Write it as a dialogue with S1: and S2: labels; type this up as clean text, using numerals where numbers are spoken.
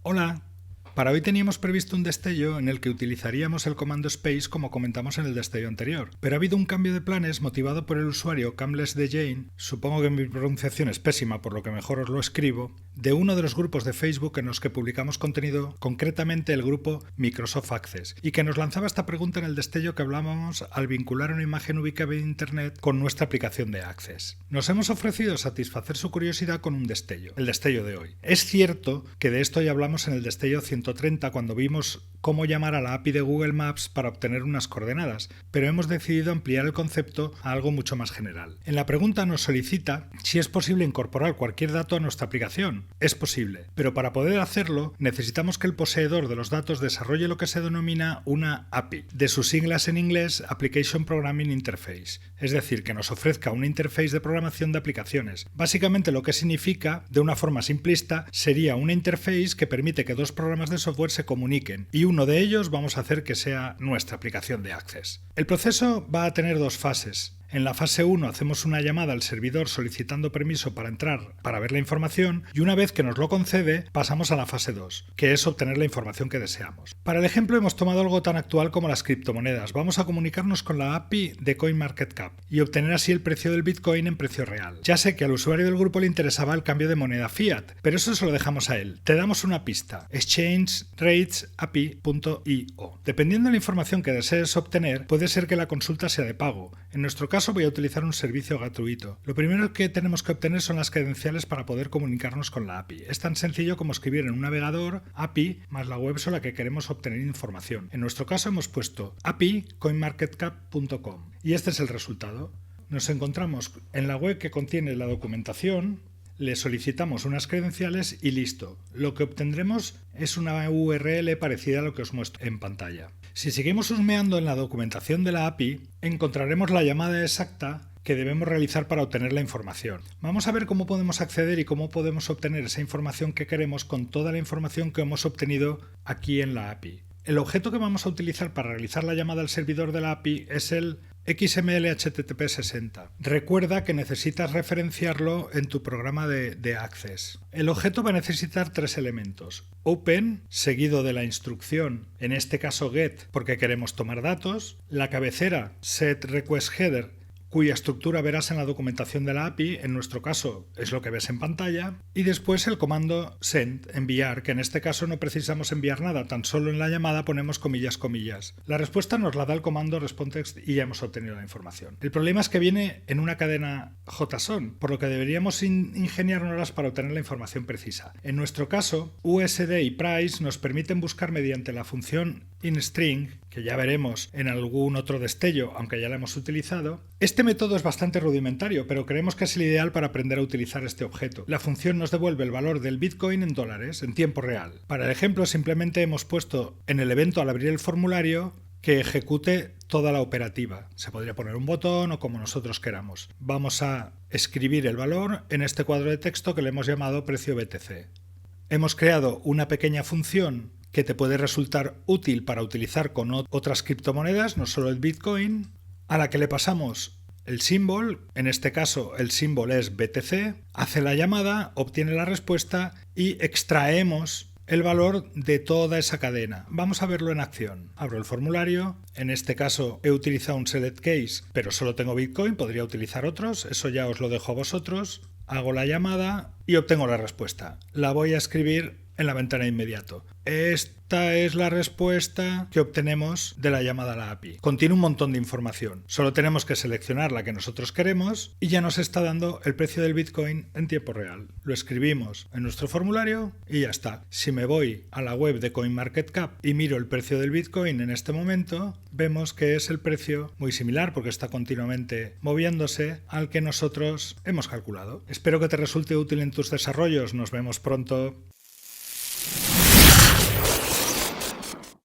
S1: Hola. Para hoy teníamos previsto un destello en el que utilizaríamos el comando space como comentamos en el destello anterior, pero ha habido un cambio de planes motivado por el usuario Camles de Jane, supongo que mi pronunciación es pésima por lo que mejor os lo escribo, de uno de los grupos de Facebook en los que publicamos contenido, concretamente el grupo Microsoft Access, y que nos lanzaba esta pregunta en el destello que hablábamos al vincular una imagen ubicada en Internet con nuestra aplicación de Access. Nos hemos ofrecido satisfacer su curiosidad con un destello, el destello de hoy. Es cierto que de esto ya hablamos en el destello 130 cuando vimos cómo llamar a la API de Google Maps para obtener unas coordenadas, pero hemos decidido ampliar el concepto a algo mucho más general. En la pregunta nos solicita si es posible incorporar cualquier dato a nuestra aplicación. Es posible, pero para poder hacerlo necesitamos que el poseedor de los datos desarrolle lo que se denomina una API, de sus siglas en inglés Application Programming Interface, es decir, que nos ofrezca una interface de programación de aplicaciones. Básicamente lo que significa, de una forma simplista, sería una interface que permite que dos programas de software se comuniquen y uno de ellos vamos a hacer que sea nuestra aplicación de Access. El proceso va a tener dos fases. En la fase 1 hacemos una llamada al servidor solicitando permiso para entrar para ver la información y una vez que nos lo concede pasamos a la fase 2, que es obtener la información que deseamos. Para el ejemplo hemos tomado algo tan actual como las criptomonedas. Vamos a comunicarnos con la API de CoinMarketCap y obtener así el precio del Bitcoin en precio real. Ya sé que al usuario del grupo le interesaba el cambio de moneda fiat, pero eso se lo dejamos a él. Te damos una pista: exchangeratesAPI.io. Dependiendo de la información que desees obtener, puede ser que la consulta sea de pago. En nuestro caso voy a utilizar un servicio gratuito. Lo primero que tenemos que obtener son las credenciales para poder comunicarnos con la API. Es tan sencillo como escribir en un navegador API más la web sobre la que queremos obtener información. En nuestro caso hemos puesto API coinmarketcap.com y este es el resultado. Nos encontramos en la web que contiene la documentación, le solicitamos unas credenciales y listo. Lo que obtendremos es una URL parecida a lo que os muestro en pantalla. Si seguimos husmeando en la documentación de la API, encontraremos la llamada exacta que debemos realizar para obtener la información. Vamos a ver cómo podemos acceder y cómo podemos obtener esa información que queremos con toda la información que hemos obtenido aquí en la API. El objeto que vamos a utilizar para realizar la llamada al servidor de la API es el XML HTTP 60. Recuerda que necesitas referenciarlo en tu programa de Access. El objeto va a necesitar tres elementos: open, seguido de la instrucción, en este caso get, porque queremos tomar datos, la cabecera setRequestHeader, cuya estructura verás en la documentación de la API, en nuestro caso es lo que ves en pantalla, y después el comando send, enviar, que en este caso no precisamos enviar nada, tan solo en la llamada ponemos comillas, comillas. La respuesta nos la da el comando respontext y ya hemos obtenido la información. El problema es que viene en una cadena JSON, por lo que deberíamos ingeniárnoslas para obtener la información precisa. En nuestro caso, USD y price nos permiten buscar mediante la función inString, que ya veremos en algún otro destello, aunque ya la hemos utilizado. Este método es bastante rudimentario, pero creemos que es el ideal para aprender a utilizar este objeto. La función nos devuelve el valor del Bitcoin en dólares, en tiempo real. Para el ejemplo, simplemente hemos puesto en el evento al abrir el formulario que ejecute toda la operativa. Se podría poner un botón o como nosotros queramos. Vamos a escribir el valor en este cuadro de texto que le hemos llamado precio BTC. Hemos creado una pequeña función que te puede resultar útil para utilizar con otras criptomonedas, no solo el Bitcoin, a la que le pasamos el símbolo, en este caso el símbolo es BTC, hace la llamada, obtiene la respuesta y extraemos el valor de toda esa cadena. Vamos a verlo en acción. Abro el formulario, en este caso he utilizado un select case, pero solo tengo Bitcoin, podría utilizar otros, eso ya os lo dejo a vosotros. Hago la llamada y obtengo la respuesta. La voy a escribir en la ventana de inmediato. Esta es la respuesta que obtenemos de la llamada a la API. Contiene un montón de información. Solo tenemos que seleccionar la que nosotros queremos y ya nos está dando el precio del Bitcoin en tiempo real. Lo escribimos en nuestro formulario y ya está. Si me voy a la web de CoinMarketCap y miro el precio del Bitcoin en este momento, vemos que es el precio muy similar porque está continuamente moviéndose al que nosotros hemos calculado. Espero que te resulte útil en tus desarrollos. Nos vemos pronto.